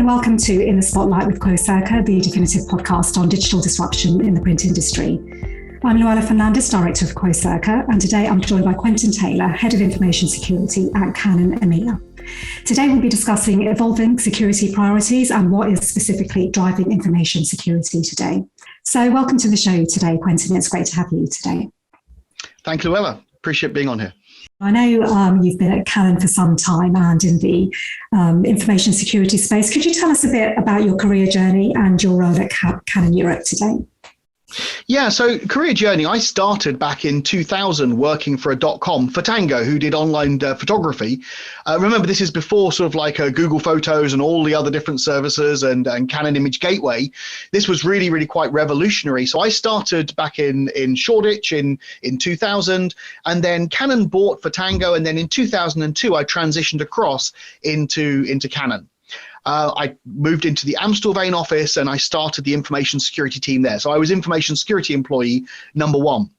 and welcome to In the Spotlight with Quocirca, the definitive podcast on digital disruption in the print industry. I'm Luella Fernandez, Director of Quocirca, and today I'm joined by Quentin Taylor, Head of Information Security at Canon EMEA. Today we'll be discussing evolving security priorities and what is specifically driving information security today. So welcome to the show today, Quentin. It's great to have you today. Thank you, Luella. Appreciate being on here. I know you've been at Canon for some time and in the information security space. Could you tell us a bit about your career journey and your role at Canon Europe today? Yeah, so career journey, I started back in 2000 working for a .com for Tango, who did online photography. Remember, this is before sort of like Google Photos and all the other different services and Canon Image Gateway. This was really quite revolutionary. So I started back in Shoreditch in 2000, and then Canon bought for Tango, and then in 2002 I transitioned across into Canon. I moved into the Amstelveen office and I started the information security team there. So I was information security employee number one.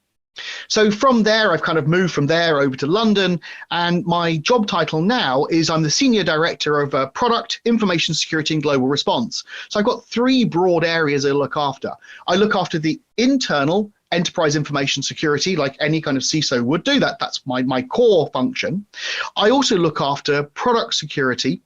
So from there, I've kind of moved from there over to London, and my job title now is I'm the Senior Director of Product, Information Security and Global Response. So I've got three broad areas I look after. I look after the internal enterprise information security, like any kind of CISO would do. That's my core function. I also look after product security.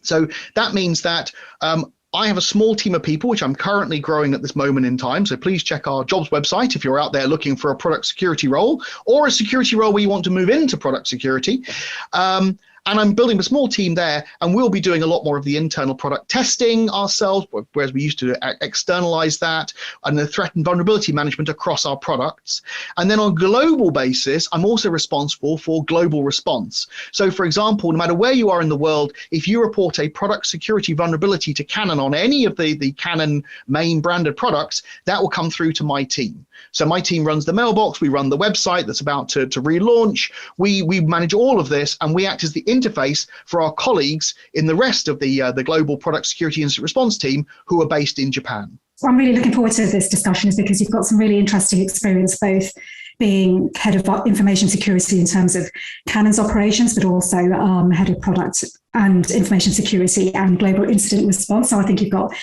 So that means that I have a small team of people, which I'm currently growing at this moment in time. So please check our jobs website if you're out there looking for a product security role or a security role where you want to move into product security. And I'm building a small team there, and we'll be doing a lot more of the internal product testing ourselves, whereas we used to externalize that, and the threat and vulnerability management across our products. And then on a global basis, I'm also responsible for global response. So for example, no matter where you are in the world, if you report a product security vulnerability to Canon on any of the Canon main branded products, that will come through to my team. So my team runs the mailbox, we run the website that's about to relaunch, we manage all of this, and we act as the interface for our colleagues in the rest of the global product security incident response team who are based in Japan. I'm really looking forward to this discussion is because you've got some really interesting experience, both being head of information security in terms of Canon's operations, but also head of product and information security and global incident response. So I think you've got,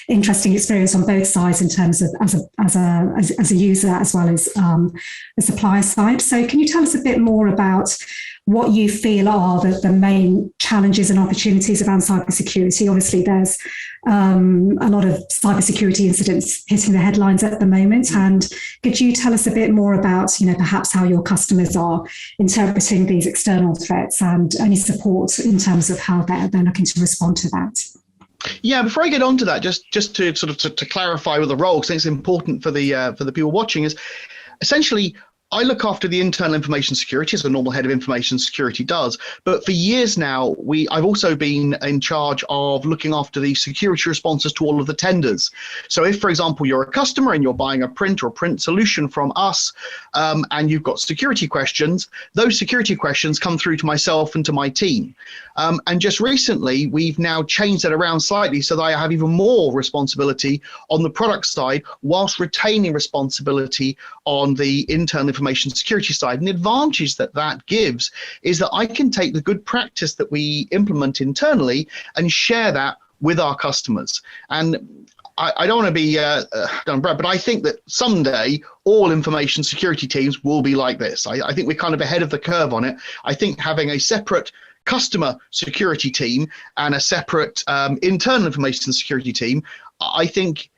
interesting experience on both sides in terms of as a user as well as the supplier side. So can you tell us a bit more about what you feel are the main challenges and opportunities around cybersecurity? Obviously, there's a lot of cybersecurity incidents hitting the headlines at the moment. And could you tell us a bit more about, perhaps how your customers are interpreting these external threats and any support in terms of how they're looking to respond to that? Yeah, before I get on to that, just to sort of to clarify with the role, because I think it's important for the people watching, is essentially I look after the internal information security as a normal head of information security does. But for years now, I've also been in charge of looking after the security responses to all of the tenders. So if, for example, you're a customer and you're buying a print or print solution from us, and you've got security questions, those security questions come through to myself and to my team. And just recently, we've now changed that around slightly so that I have even more responsibility on the product side whilst retaining responsibility on the internal information security side. And the advantage that gives is that I can take the good practice that we implement internally and share that with our customers. And I don't want to be but I think that someday all information security teams will be like this. I think we're kind of ahead of the curve on it. I think having a separate customer security team and a separate internal information security team, I think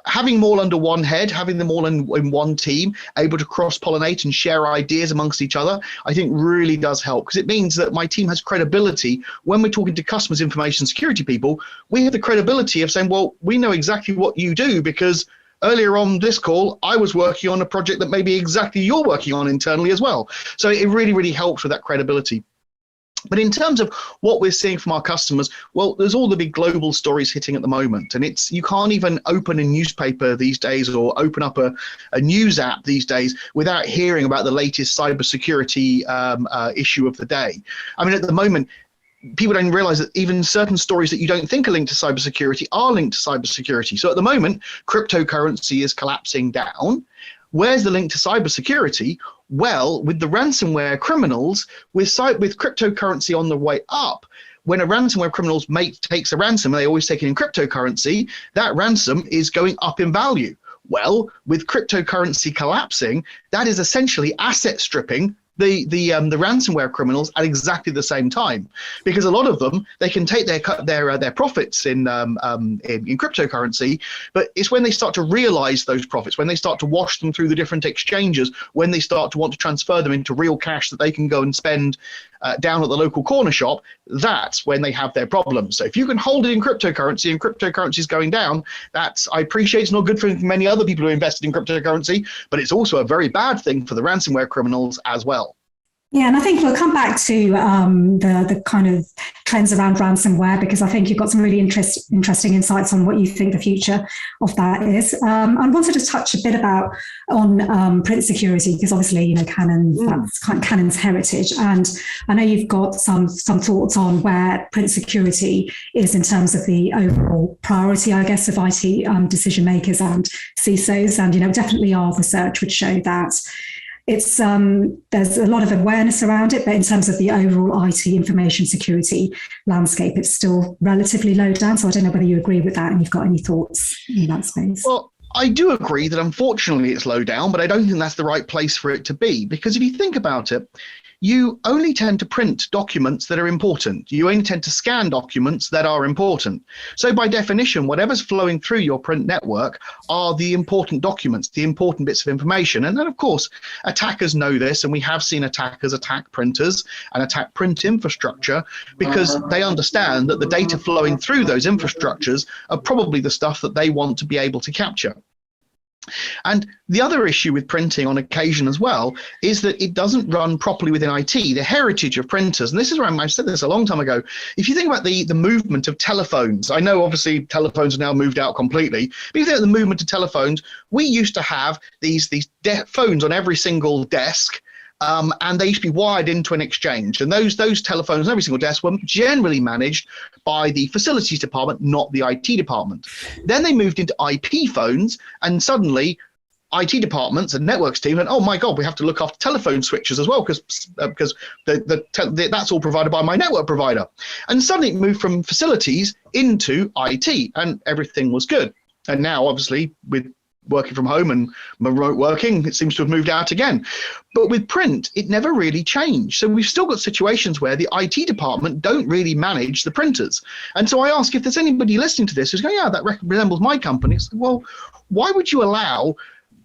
having them all under one head, having them all in one team, able to cross-pollinate and share ideas amongst each other, I think really does help, because it means that my team has credibility. When we're talking to customers, information security people, we have the credibility of saying, well, we know exactly what you do because earlier on this call, I was working on a project that maybe exactly you're working on internally as well. So it really helps with that credibility. But in terms of what we're seeing from our customers, well, there's all the big global stories hitting at the moment. And you can't even open a newspaper these days or open up a news app these days without hearing about the latest cybersecurity issue of the day. I mean, at the moment, people don't realize that even certain stories that you don't think are linked to cybersecurity are linked to cybersecurity. So at the moment, cryptocurrency is collapsing down. Where's the link to cybersecurity? Well, with the ransomware criminals, with cryptocurrency on the way up, when a ransomware criminal takes a ransom, they always take it in cryptocurrency, that ransom is going up in value. Well, with cryptocurrency collapsing, that is essentially asset stripping the ransomware criminals at exactly the same time, because a lot of them, they can take their profits in cryptocurrency, but it's when they start to realize those profits, when they start to wash them through the different exchanges, when they start to want to transfer them into real cash that they can go and spend down at the local corner shop, that's when they have their problems. So if you can hold it in cryptocurrency and cryptocurrency is going down, I appreciate it's not good for many other people who invested in cryptocurrency, but it's also a very bad thing for the ransomware criminals as well. Yeah, and I think we'll come back to the kind of trends around ransomware, because I think you've got some really interesting insights on what you think the future of that is. I wanted to touch a bit on print security, because obviously, Canon, that's kind of Canon's heritage, and I know you've got some thoughts on where print security is in terms of the overall priority, I guess, of IT decision makers and CISOs, and definitely our research would show that it's there's a lot of awareness around it, but in terms of the overall IT information security landscape, it's still relatively low down. So I don't know whether you agree with that and you've got any thoughts in that space. Well, I do agree that unfortunately it's low down, but I don't think that's the right place for it to be, because if you think about it, you only tend to print documents that are important. You only tend to scan documents that are important. So by definition, whatever's flowing through your print network are the important documents, the important bits of information. And then, of course, attackers know this, and we have seen attackers attack printers and attack print infrastructure because they understand that the data flowing through those infrastructures are probably the stuff that they want to be able to capture. And the other issue with printing on occasion as well is that it doesn't run properly within IT. The heritage of printers, and this is where I said this a long time ago, if you think about the movement of telephones, I know obviously telephones are now moved out completely, but if you think of the movement of telephones, we used to have these phones on every single desk. And they used to be wired into an exchange. And those telephones on every single desk were generally managed by the facilities department, not the IT department. Then they moved into IP phones, and suddenly IT departments and networks team went, oh my God, we have to look after telephone switches as well, because that's all provided by my network provider. And suddenly it moved from facilities into IT, and everything was good. And now, obviously, with working from home and remote working, it seems to have moved out again. But with print, it never really changed. So we've still got situations where the IT department don't really manage the printers. And so I ask, if there's anybody listening to this who's going, yeah, that resembles my company. It's like, well, why would you allow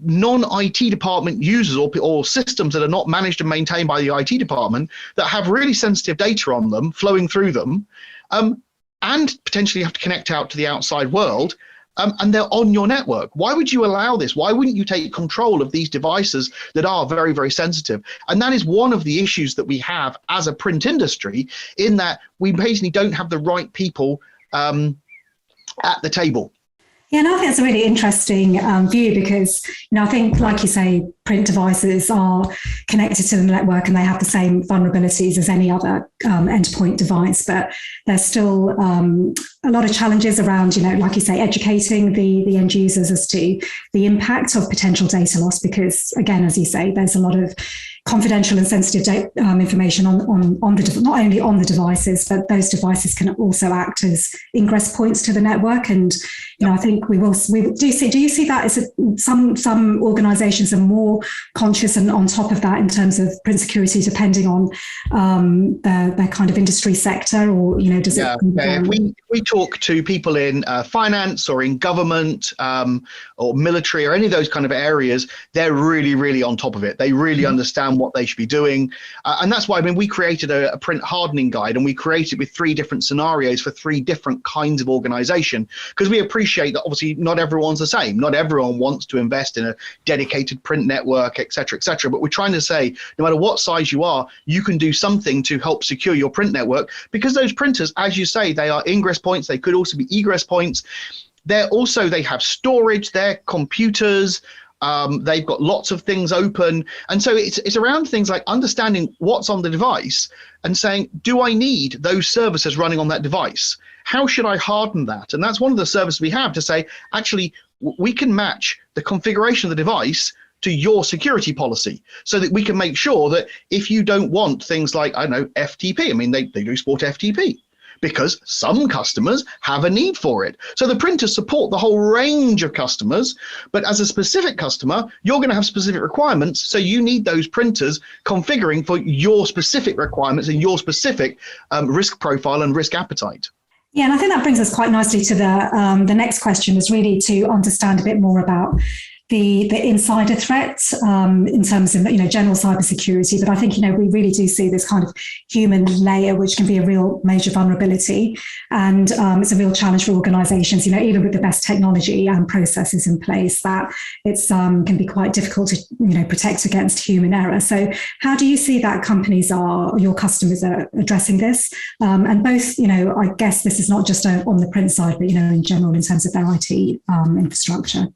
non-IT department users or systems that are not managed and maintained by the IT department that have really sensitive data on them flowing through them, and potentially have to connect out to the outside world, and they're on your network? Why would you allow this? Why wouldn't you take control of these devices that are very, very sensitive? And that is one of the issues that we have as a print industry, in that we basically don't have the right people at the table. Yeah, and I think that's a really interesting view, because, I think, like you say, print devices are connected to the network and they have the same vulnerabilities as any other endpoint device, but there's still a lot of challenges around, like you say, educating the end users as to the impact of potential data loss, because, again, as you say, there's a lot of confidential and sensitive information on the not only on the devices, but those devices can also act as ingress points to the network. And I think we do you see that as some organizations are more conscious and on top of that in terms of print security, depending on their kind of industry sector, or does it? If we talk to people in finance or in government or military or any of those kind of areas, they're really, really on top of it. They really understand what they should be doing, and that's why we created a print hardening guide, and we created with 3 different scenarios for 3 different kinds of organization, because we appreciate that obviously not everyone's the same. Not everyone wants to invest in a dedicated print network, etc., etc. But we're trying to say, no matter what size you are, you can do something to help secure your print network, because those printers, as you say, they are ingress points. They could also be egress points. They have storage, they're computers. They've got lots of things open. And so it's around things like understanding what's on the device and saying, do I need those services running on that device? How should I harden that? And that's one of the services we have, to say, actually, we can match the configuration of the device to your security policy, so that we can make sure that if you don't want things like, I don't know, FTP, they do support FTP. because some customers have a need for it. So the printers support the whole range of customers, but as a specific customer, you're going to have specific requirements. So you need those printers configuring for your specific requirements and your specific risk profile and risk appetite. Yeah, and I think that brings us quite nicely to the next question, is really to understand a bit more about the insider threats in terms of general cybersecurity. But I think we really do see this kind of human layer, which can be a real major vulnerability, and it's a real challenge for organisations. Even with the best technology and processes in place, that it's can be quite difficult to protect against human error. So how do you see that companies your customers are addressing this? And both, I guess this is not just on the print side, but in general in terms of their IT infrastructure.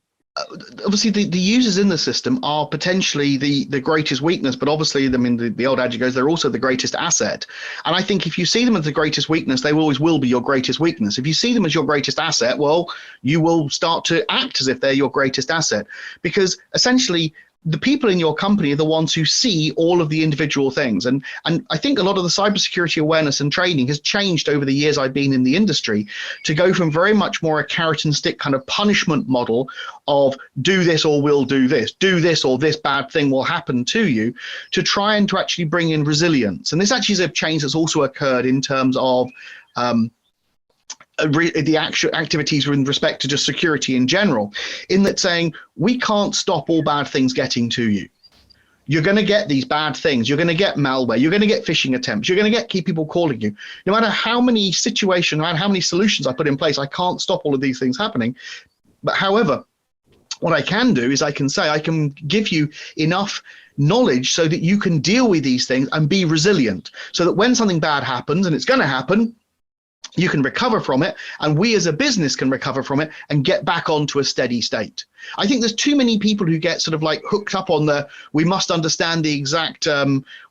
Obviously, the users in the system are potentially the greatest weakness, but obviously, I mean, the old adage goes, they're also the greatest asset. And I think if you see them as the greatest weakness, they always will be your greatest weakness. If you see them as your greatest asset, well, you will start to act as if they're your greatest asset, because essentially, the people in your company are the ones who see all of the individual things. And I think a lot of the cybersecurity awareness and training has changed over the years I've been in the industry, to go from very much more a carrot and stick kind of punishment model of do this or we'll do this or this bad thing will happen to you, to try and to actually bring in resilience. And this actually is a change that's also occurred in terms of the actual activities with respect to just security in general, in that saying we can't stop all bad things getting to you. You're going to get these bad things. You're going to get malware. You're going to get phishing attempts. You're going to get people calling you. No matter how many situations, no matter how many solutions I put in place, I can't stop all of these things happening. But however, what I can do is I can give you enough knowledge so that you can deal with these things and be resilient, so that when something bad happens, and it's going to happen, you can recover from it, and we as a business can recover from it and get back onto a steady state. I think there's too many people who get sort of like hooked up on we must understand the exact,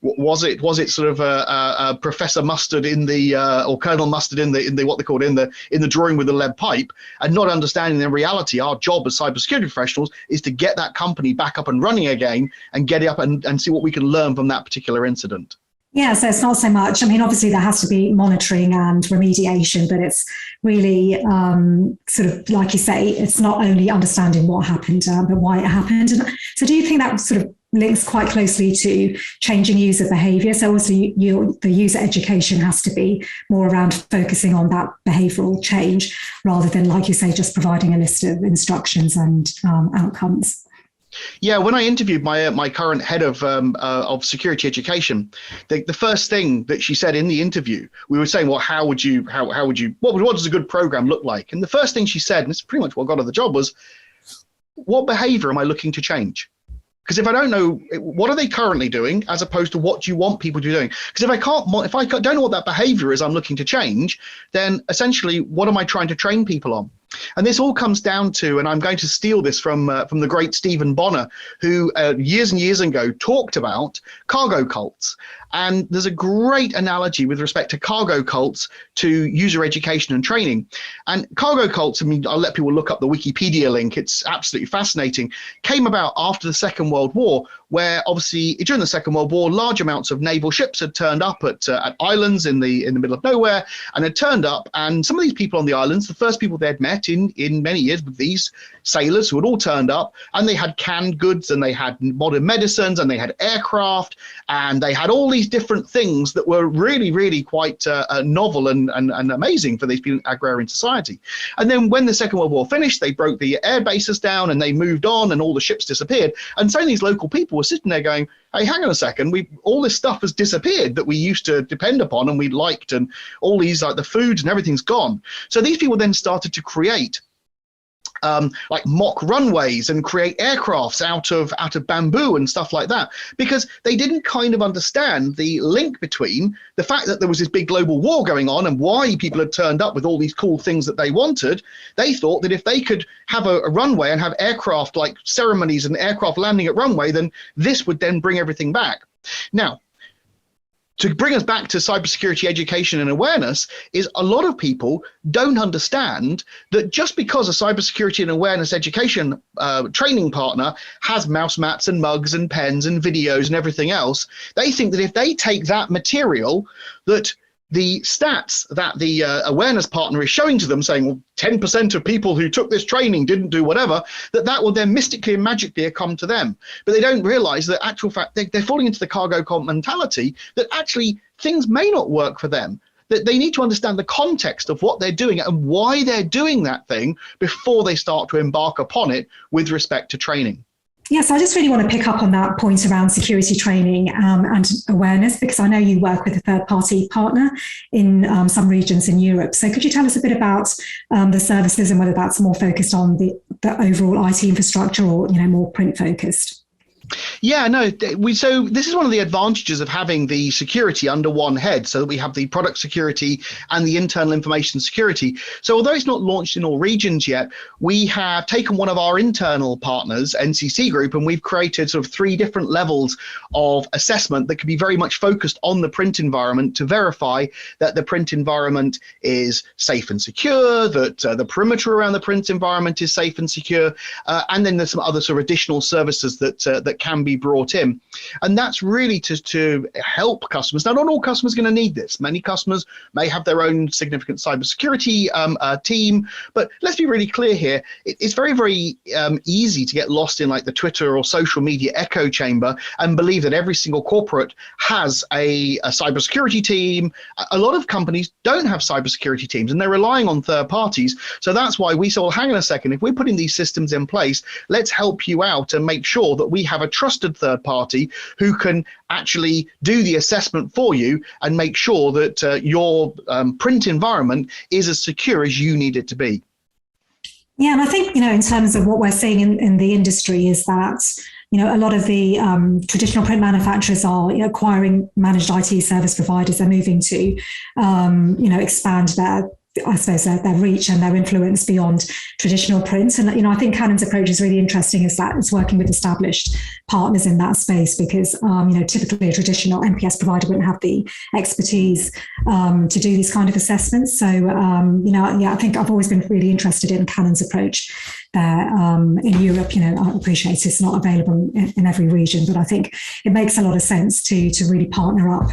was it sort of Professor Mustard or Colonel Mustard in the what they call it in the drawing with the lead pipe, and not understanding the reality. Our job as cybersecurity professionals is to get that company back up and running again, and get it up and see what we can learn from that particular incident. Yeah, so it's not so much, obviously there has to be monitoring and remediation, but it's really sort of, like you say, it's not only understanding what happened, but why it happened. And so do you think that sort of links quite closely to changing user behavior? So obviously the user education has to be more around focusing on that behavioral change, rather than, like you say, just providing a list of instructions and outcomes. Yeah, when I interviewed my current head of security education, the first thing that she said in the interview, we were saying, well, what does a good program look like? And the first thing she said, and it's pretty much what got her the job, was, what behavior am I looking to change? Because if I don't know, what are they currently doing, as opposed to what do you want people to be doing? Because if I don't know what that behavior is I'm looking to change, then essentially, what am I trying to train people on? And this all comes down to, and I'm going to steal this from the great Stephen Bonner, who years and years ago talked about cargo cults. And there's a great analogy with respect to cargo cults to user education and training. And cargo cults, I'll let people look up the Wikipedia link. It's absolutely fascinating. Came about after the Second World War, where obviously during the Second World War, large amounts of naval ships had turned up at islands in the middle of nowhere, and had turned up. And some of these people on the islands, the first people they'd met in many years, with these sailors who had all turned up, and they had canned goods, and they had modern medicines, and they had aircraft, and they had all these different things that were really, really quite novel and amazing for these people in agrarian society. And then when the Second World War finished, they broke the air bases down and they moved on, and all the ships disappeared. And so these local people were sitting there going, hey, hang on a second, all this stuff has disappeared that we used to depend upon and we liked, and all these, like the foods and everything's gone. So these people then started to create like mock runways and create aircrafts out of bamboo and stuff like that, because they didn't kind of understand the link between the fact that there was this big global war going on and why people had turned up with all these cool things that they wanted. They thought that if they could have a runway and have aircraft like ceremonies and aircraft landing at runway, then this would then bring everything back. Now, to bring us back to cybersecurity education and awareness, is a lot of people don't understand that just because a cybersecurity and awareness education training partner has mouse mats and mugs and pens and videos and everything else, they think that if they take that material, that the stats that the awareness partner is showing to them, saying, well, 10% of people who took this training didn't do whatever, that will then mystically and magically come to them. But they don't realize that actual fact they're falling into the cargo cult mentality, that actually things may not work for them, that they need to understand the context of what they're doing and why they're doing that thing before they start to embark upon it with respect to training. Yes, I just really want to pick up on that point around security training and awareness, because I know you work with a third-party partner in some regions in Europe. So could you tell us a bit about the services and whether that's more focused on the overall IT infrastructure or, more print-focused? Yeah, no, so this is one of the advantages of having the security under one head, so that we have the product security and the internal information security. So although it's not launched in all regions yet, we have taken one of our internal partners, NCC Group, and we've created sort of 3 different levels of assessment that can be very much focused on the print environment to verify that the print environment is safe and secure, that the perimeter around the print environment is safe and secure, and then there's some other sort of additional services that can be brought in, and that's really to help customers. Now, not all customers are going to need this. Many customers may have their own significant cybersecurity team, but let's be really clear here. It's very, very easy to get lost in like the Twitter or social media echo chamber and believe that every single corporate has a cybersecurity team. A lot of companies don't have cybersecurity teams, and they're relying on third parties. So that's why we said, well, hang on a second, if we're putting these systems in place, let's help you out and make sure that we have a trusted third party who can actually do the assessment for you and make sure that your print environment is as secure as you need it to be. Yeah, and I think, in terms of what we're seeing in the industry is that, a lot of the traditional print manufacturers are acquiring managed IT service providers. They're moving to, expand their reach and their influence beyond traditional print. And, I think Canon's approach is really interesting, is that it's working with established partners in that space, because, typically a traditional MPS provider wouldn't have the expertise to do these kind of assessments. So, I think I've always been really interested in Canon's approach there. In Europe, I appreciate it's not available in every region, but I think it makes a lot of sense to really partner up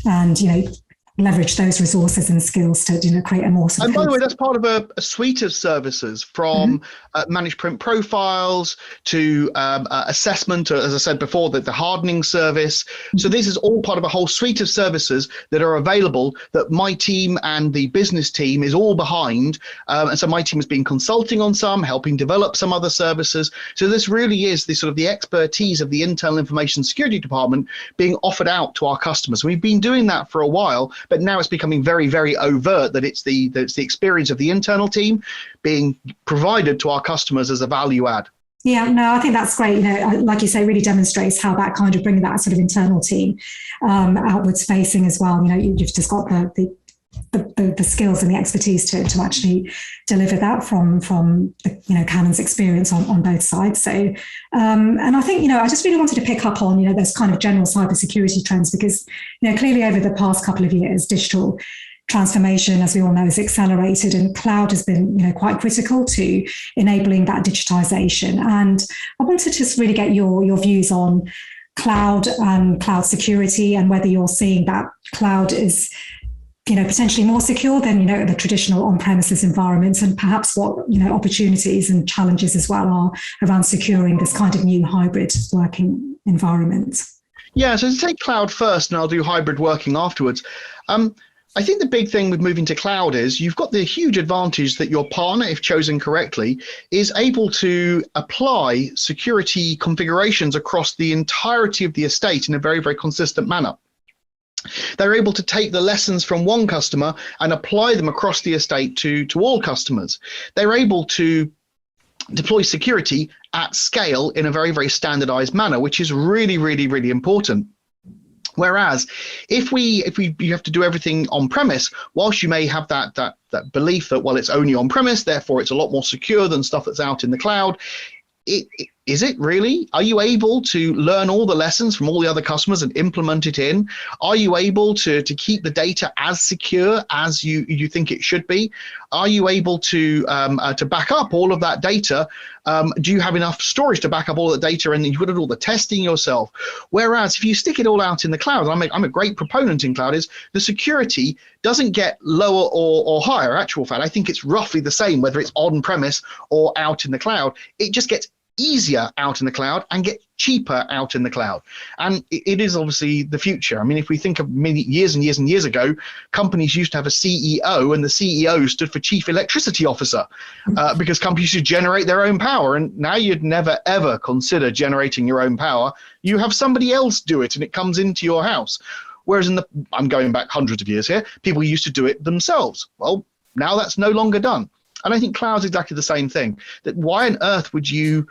and, leverage those resources and skills to create a more. And by the way, that's part of a suite of services, from managed print profiles to assessment, as I said before, the hardening service. So this is all part of a whole suite of services that are available, that my team and the business team is all behind. And so my team has been consulting on some, helping develop some other services. So this really is the sort of the expertise of the internal information security department being offered out to our customers. We've been doing that for a while, but now it's becoming very, very overt that it's the experience of the internal team being provided to our customers as a value add. Yeah, no, I think that's great. Like you say, really demonstrates how that kind of bringing that sort of internal team outwards facing as well. You've just got the skills and the expertise to actually deliver that from Canon's experience on both sides. So, and I think, I just really wanted to pick up on, those kind of general cybersecurity trends, because, clearly over the past couple of years, digital transformation, as we all know, has accelerated, and cloud has been, quite critical to enabling that digitization. And I wanted to just really get your views on cloud and cloud security, and whether you're seeing that cloud is potentially more secure than, the traditional on-premises environments, and perhaps what, opportunities and challenges as well are around securing this kind of new hybrid working environment. Yeah, so to take cloud first, and I'll do hybrid working afterwards. I think the big thing with moving to cloud is you've got the huge advantage that your partner, if chosen correctly, is able to apply security configurations across the entirety of the estate in a very, very consistent manner. They're able to take the lessons from one customer and apply them across the estate to all customers. They're able to deploy security at scale in a very, very standardized manner, which is really, really, really important. Whereas if you have to do everything on premise, whilst you may have that belief that, well, it's only on premise, therefore it's a lot more secure than stuff that's out in the cloud, Is it really? Are you able to learn all the lessons from all the other customers and implement it in? Are you able to keep the data as secure as you think it should be? Are you able to back up all of that data? Do you have enough storage to back up all the data, and you've got to do all the testing yourself? Whereas if you stick it all out in the cloud, I'm a great proponent in cloud, is the security doesn't get lower or higher. Actual fact, I think it's roughly the same, whether it's on premise or out in the cloud. It just gets easier out in the cloud and get cheaper out in the cloud. And it is obviously the future. I mean, if we think of many years and years and years ago, companies used to have a CEO, and the CEO stood for Chief Electricity Officer, because companies should generate their own power. And now you'd never, ever consider generating your own power. You have somebody else do it, and it comes into your house. Whereas I'm going back hundreds of years here, people used to do it themselves. Well, now that's no longer done. And I think cloud's exactly the same thing. That why on earth would you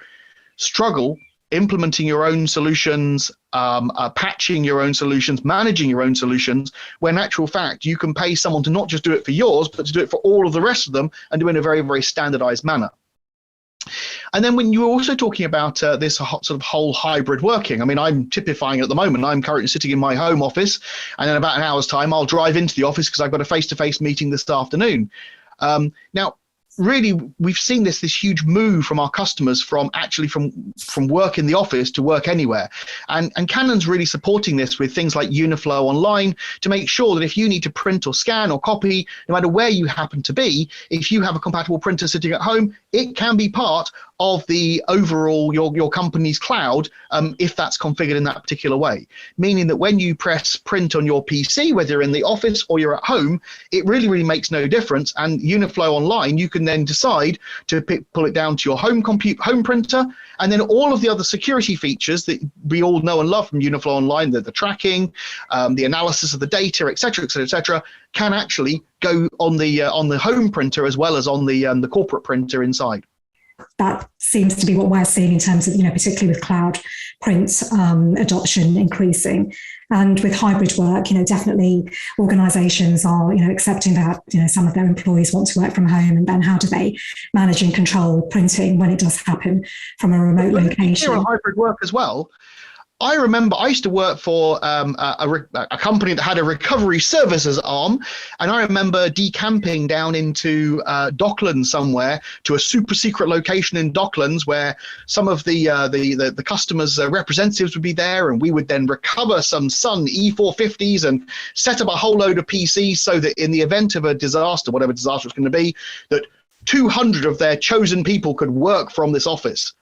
struggle implementing your own solutions, patching your own solutions, managing your own solutions, when in actual fact you can pay someone to not just do it for yours, but to do it for all of the rest of them, and do it in a very, very standardized manner. And then when you're also talking about this sort of whole hybrid working, I mean, I'm typifying it at the moment. I'm currently sitting in my home office, and in about an hour's time, I'll drive into the office because I've got a face-to-face meeting this afternoon. Now, really, we've seen this huge move from our customers from work in the office to work anywhere. And Canon's really supporting this with things like Uniflow Online to make sure that if you need to print or scan or copy, no matter where you happen to be, if you have a compatible printer sitting at home, it can be part of the overall your company's cloud, if that's configured in that particular way. Meaning that when you press print on your PC, whether you're in the office or you're at home, it really, really makes no difference. And Uniflow Online, you can then decide to pull it down to your home printer, and then all of the other security features that we all know and love from Uniflow Online, the tracking, the analysis of the data, et cetera, can actually go on the home printer as well as on the corporate printer inside. That seems to be what we're seeing in terms of, particularly with cloud print adoption increasing. And with hybrid work, definitely organizations are, accepting that, some of their employees want to work from home, and then how do they manage and control printing when it does happen from a remote location? On hybrid work as well. I remember I used to work for a company that had a recovery services arm, and I remember decamping down into Docklands somewhere to a super secret location in Docklands where some of the customers' representatives would be there, and we would then recover some Sun E450s and set up a whole load of PCs so that in the event of a disaster, whatever disaster it's going to be, that 200 of their chosen people could work from this office.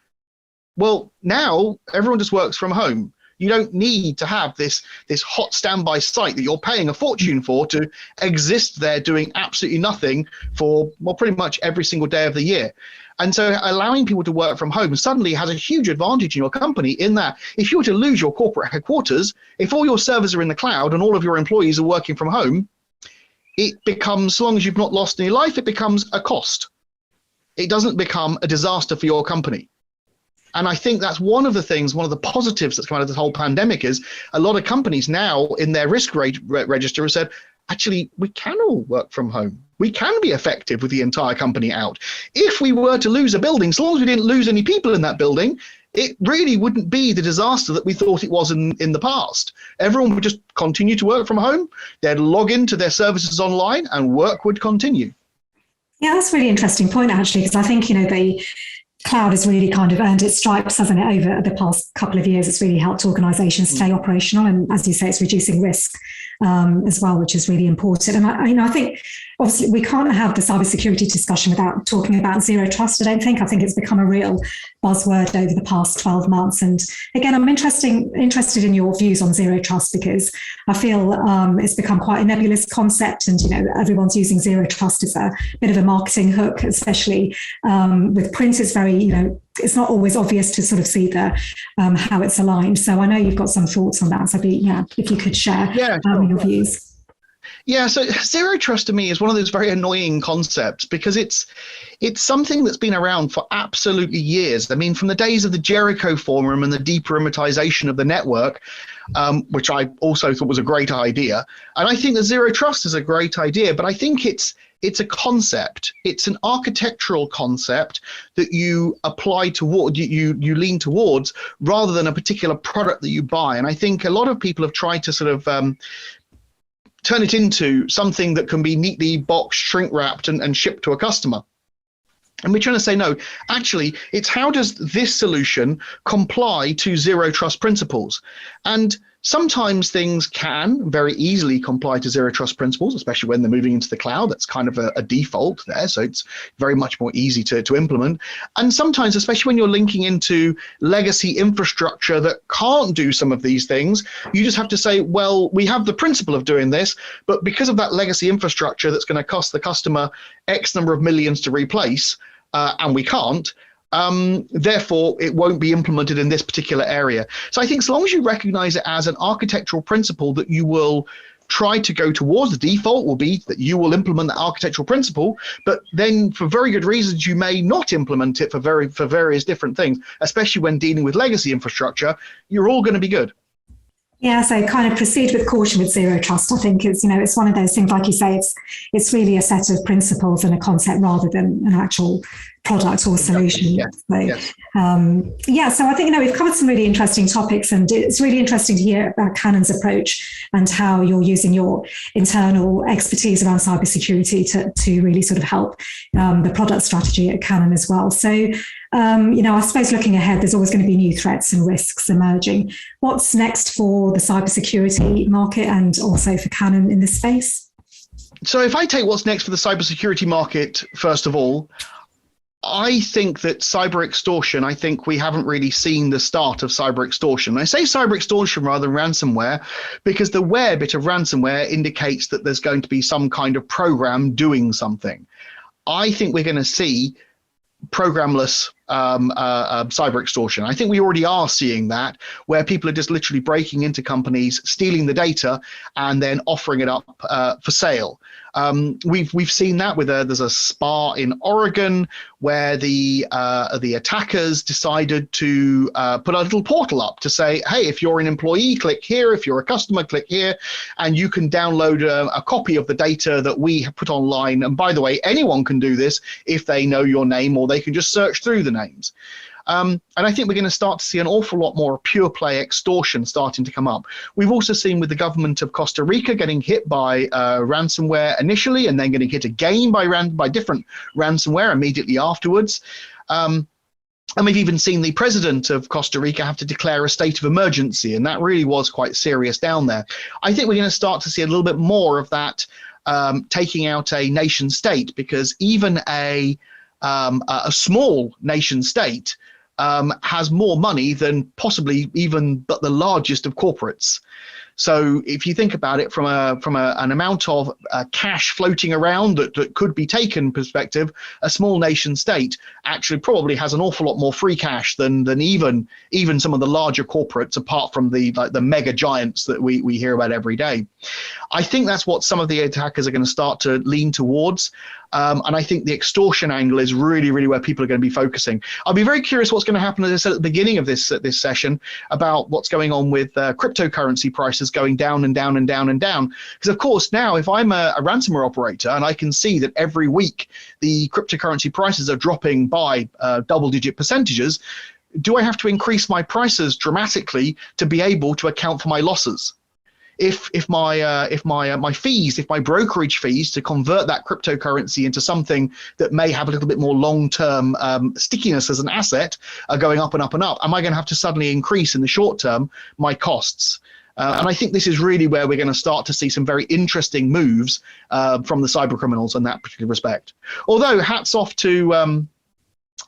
Well, now everyone just works from home. You don't need to have this hot standby site that you're paying a fortune for to exist there doing absolutely nothing for, well, pretty much every single day of the year. And so allowing people to work from home suddenly has a huge advantage in your company, in that if you were to lose your corporate headquarters, if all your servers are in the cloud and all of your employees are working from home, it becomes, so long as you've not lost any life, it becomes a cost. It doesn't become a disaster for your company. And I think that's one of the positives that's come out of this whole pandemic, is a lot of companies now in their risk register have said, actually, we can all work from home. We can be effective with the entire company out. If we were to lose a building, so long as we didn't lose any people in that building, it really wouldn't be the disaster that we thought it was in the past. Everyone would just continue to work from home. They'd log into their services online and work would continue. Yeah, that's a really interesting point, actually, because I think, the cloud has really kind of earned its stripes, hasn't it, over the past couple of years. It's really helped organizations stay operational. And as you say, it's reducing risk as well, which is really important. And I think, obviously, we can't have the cybersecurity discussion without talking about zero trust, I don't think. I think it's become a real buzzword over the past 12 months. And again, I'm interested in your views on zero trust, because I feel it's become quite a nebulous concept, and everyone's using zero trust as a bit of a marketing hook, especially with print. It's very, it's not always obvious to sort of see the how it's aligned. So I know you've got some thoughts on that. So if you could share your views. Yeah, so zero trust to me is one of those very annoying concepts, because it's something that's been around for absolutely years. I mean, from the days of the Jericho Forum and the deperimeterization of the network, which I also thought was a great idea. And I think that zero trust is a great idea, but I think it's it's a concept. It's an architectural concept that you apply toward, you lean towards, rather than a particular product that you buy. And I think a lot of people have tried to sort of turn it into something that can be neatly boxed, shrink wrapped, and shipped to a customer. And we're trying to say, no, actually, it's how does this solution comply to zero trust principles? And sometimes things can very easily comply to zero trust principles, especially when they're moving into the cloud. That's kind of a default there. So it's very much more easy to implement. And sometimes, especially when you're linking into legacy infrastructure that can't do some of these things, you just have to say, well, we have the principle of doing this, but because of that legacy infrastructure that's going to cost the customer X number of millions to replace, and we can't, therefore it won't be implemented in this particular area. So I think as long as you recognize it as an architectural principle that you will try to go towards, the default will be that you will implement the architectural principle, but then for very good reasons you may not implement it for various different things, especially when dealing with legacy infrastructure. You're all going to be good. Yeah, so kind of proceed with caution with zero trust. I think it's, it's one of those things, like you say, it's really a set of principles and a concept rather than an actual product or solution. Yes. So, yes. So I think, we've covered some really interesting topics, and it's really interesting to hear about Canon's approach and how you're using your internal expertise around cybersecurity to really sort of help the product strategy at Canon as well. So, I suppose looking ahead, there's always going to be new threats and risks emerging. What's next for the cybersecurity market and also for Canon in this space? So if I take what's next for the cybersecurity market, first of all, I think that cyber extortion, I think we haven't really seen the start of cyber extortion. I say cyber extortion rather than ransomware because the where bit of ransomware indicates that there's going to be some kind of program doing something. I think we're going to see programless cyber extortion. I think we already are seeing that, where people are just literally breaking into companies, stealing the data, and then offering it up for sale. We've seen that with there's a spa in Oregon where the attackers decided to put a little portal up to say, hey, if you're an employee, click here. If you're a customer, click here, and you can download a copy of the data that we have put online. And by the way, anyone can do this if they know your name, or they can just search through the names. And I think we're going to start to see an awful lot more pure play extortion starting to come up. We've also seen with the government of Costa Rica getting hit by ransomware initially, and then getting hit again by different ransomware immediately afterwards. And we've even seen the president of Costa Rica have to declare a state of emergency, and that really was quite serious down there. I think we're going to start to see a little bit more of that taking out a nation state, because even a small nation state has more money than possibly even but the largest of corporates. So if you think about it from an amount of cash floating around that could be taken perspective, a small nation state actually probably has an awful lot more free cash than even some of the larger corporates, apart from the mega giants that we hear about every day. I think that's what some of the attackers are going to start to lean towards. And I think the extortion angle is really, really where people are going to be focusing. I'll be very curious what's going to happen, as I said at the beginning of this session, about what's going on with cryptocurrency prices going down and down and down and down. Because, of course, now if I'm a ransomware operator and I can see that every week the cryptocurrency prices are dropping by double-digit percentages, do I have to increase my prices dramatically to be able to account for my losses? If my fees, if my brokerage fees to convert that cryptocurrency into something that may have a little bit more long-term stickiness as an asset are going up and up and up, am I going to have to suddenly increase in the short term my costs? And I think this is really where we're going to start to see some very interesting moves from the cyber criminals in that particular respect. Although hats off to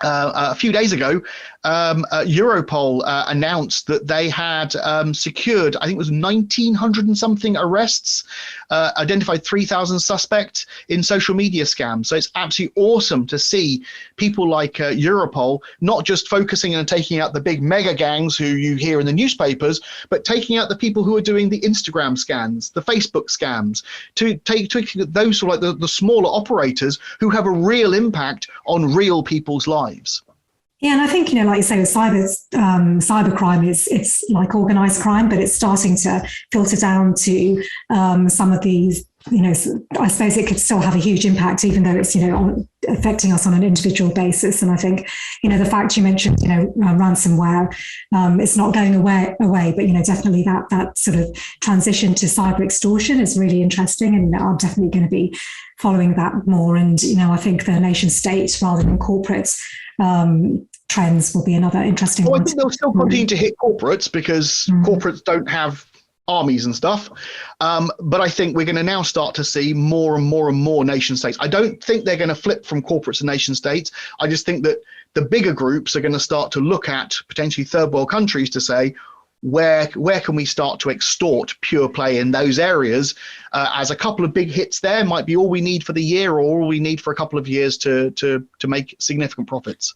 a few days ago, Europol announced that they had secured, I think it was 1,900 and something arrests, identified 3,000 suspects in social media scams. So it's absolutely awesome to see people like Europol not just focusing and taking out the big mega gangs who you hear in the newspapers, but taking out the people who are doing the Instagram scams, the Facebook scams, to take those sort of like the smaller operators who have a real impact on real people's lives. Yeah, and I think, like you say, with cybercrime it's like organized crime, but it's starting to filter down to some of these I suppose it could still have a huge impact, even though it's, affecting us on an individual basis. And I think, the fact you mentioned, ransomware, it's not going away, but, definitely that sort of transition to cyber extortion is really interesting. And I'm definitely going to be following that more. And, I think the nation state rather than corporate trends will be another interesting one. I think they'll still continue to hit corporates because corporates don't have armies and stuff. But I think we're going to now start to see more and more and more nation states. I don't think they're going to flip from corporates to nation states. I just think that the bigger groups are going to start to look at potentially third world countries to say, where can we start to extort pure play in those areas, as a couple of big hits there might be all we need for the year or all we need for a couple of years to make significant profits.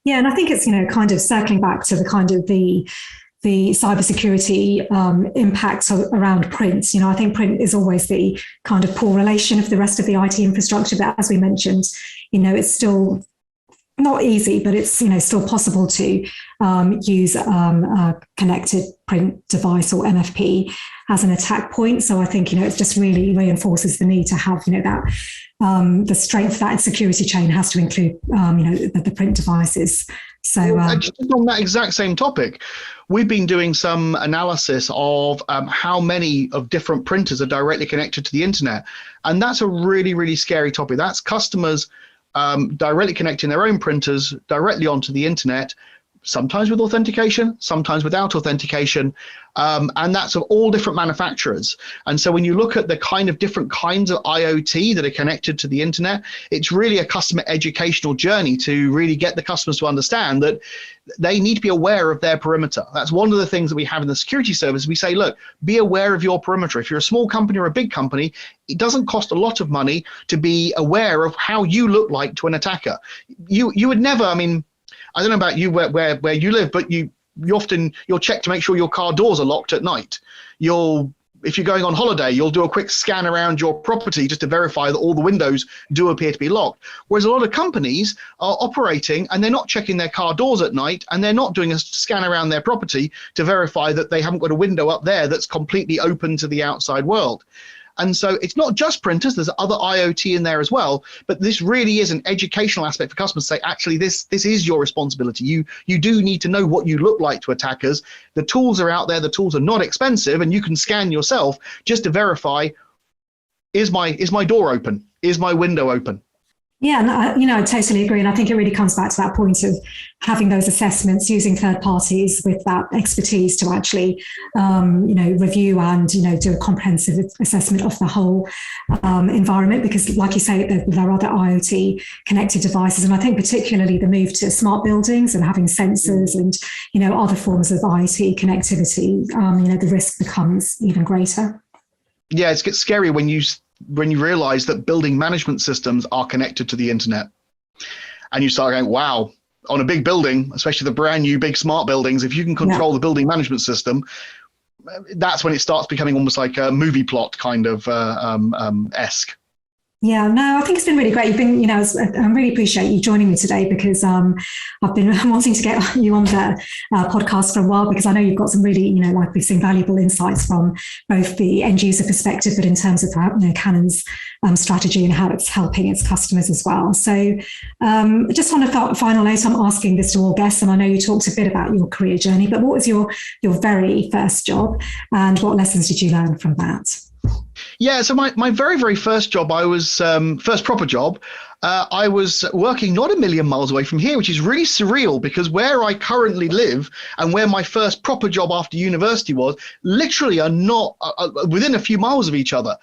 Yeah, and I think it's, kind of circling back to the kind of the cybersecurity impacts around print. I think print is always the kind of poor relation of the rest of the IT infrastructure. But as we mentioned, it's still not easy, but it's still possible to use a connected print device or MFP as an attack point. So I think it just really reinforces the need to have that the strength that security chain has to include the print devices. So just on that exact same topic, we've been doing some analysis of how many of different printers are directly connected to the internet, and that's a really, really scary topic. That's customers directly connecting their own printers directly onto the internet, sometimes with authentication, sometimes without authentication, and that's of all different manufacturers. And so when you look at the kind of different kinds of IoT that are connected to the internet, it's really a customer educational journey to really get the customers to understand that they need to be aware of their perimeter. That's one of the things that we have in the security service. We say, look, be aware of your perimeter. If you're a small company or a big company, it doesn't cost a lot of money to be aware of how you look like to an attacker. You would never, I don't know about you where you live, but you'll check to make sure your car doors are locked at night. If you're going on holiday, you'll do a quick scan around your property just to verify that all the windows do appear to be locked. Whereas a lot of companies are operating and they're not checking their car doors at night, and they're not doing a scan around their property to verify that they haven't got a window up there that's completely open to the outside world. And so it's not just printers, there's other IoT in there as well, but this really is an educational aspect for customers to say, actually, this is your responsibility. You do need to know what you look like to attackers. The tools are out there, the tools are not expensive, and you can scan yourself just to verify, is my door open? Is my window open? Yeah, and I totally agree. And I think it really comes back to that point of having those assessments, using third parties with that expertise to actually, review and, do a comprehensive assessment of the whole environment. Because like you say, there are other IoT connected devices. And I think particularly the move to smart buildings and having sensors and, other forms of IoT connectivity, the risk becomes even greater. Yeah, it gets scary when you realize that building management systems are connected to the internet, and you start going, wow, on a big building, especially the brand new big smart buildings, if you can control the building management system, that's when it starts becoming almost like a movie plot kind of esque. Yeah, no, I think it's been really great. You've been, I really appreciate you joining me today, because I've been wanting to get you on the podcast for a while, because I know you've got some really, like we've seen, valuable insights from both the end user perspective, but in terms of Canon's strategy and how it's helping its customers as well. So just on a final note, I'm asking this to all guests, and I know you talked a bit about your career journey, but what was your very first job, and what lessons did you learn from that? Yeah, so my very, very first job, I was first proper job, I was working not a million miles away from here, which is really surreal, because where I currently live and where my first proper job after university was literally are not within a few miles of each other.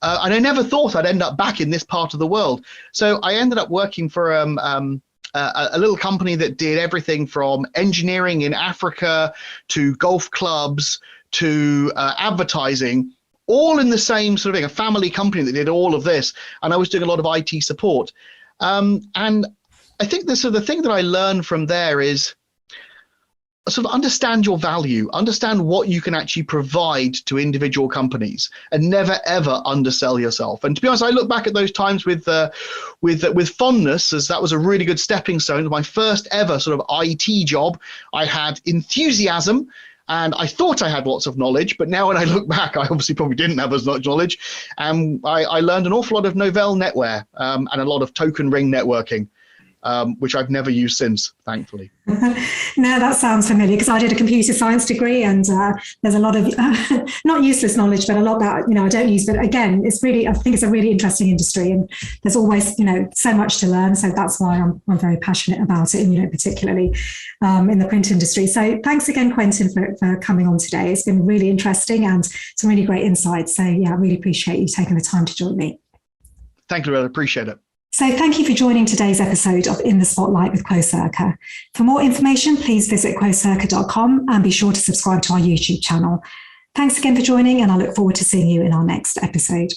And I never thought I'd end up back in this part of the world. So I ended up working for a little company that did everything from engineering in Africa to golf clubs to advertising, all in the same sort of thing, a family company that did all of this. And I was doing a lot of IT support. And I think the thing that I learned from there is sort of understand your value, understand what you can actually provide to individual companies, and never, ever undersell yourself. And to be honest, I look back at those times with fondness, as that was a really good stepping stone. My first ever sort of IT job, I had enthusiasm. And I thought I had lots of knowledge, but now when I look back, I obviously probably didn't have as much knowledge. And I learned an awful lot of Novell NetWare and a lot of token ring networking, which I've never used since, thankfully. No, that sounds familiar because I did a computer science degree, and there's a lot of not useless knowledge, but a lot that I don't use. But again, I think it's a really interesting industry, and there's always so much to learn. So that's why I'm very passionate about it, and particularly in the print industry. So thanks again, Quentin, for coming on today. It's been really interesting and some really great insights. So yeah, I really appreciate you taking the time to join me. Thank you, Loretta. Appreciate it. So thank you for joining today's episode of In the Spotlight with Quocirca. For more information, please visit quocirca.com and be sure to subscribe to our YouTube channel. Thanks again for joining, and I look forward to seeing you in our next episode.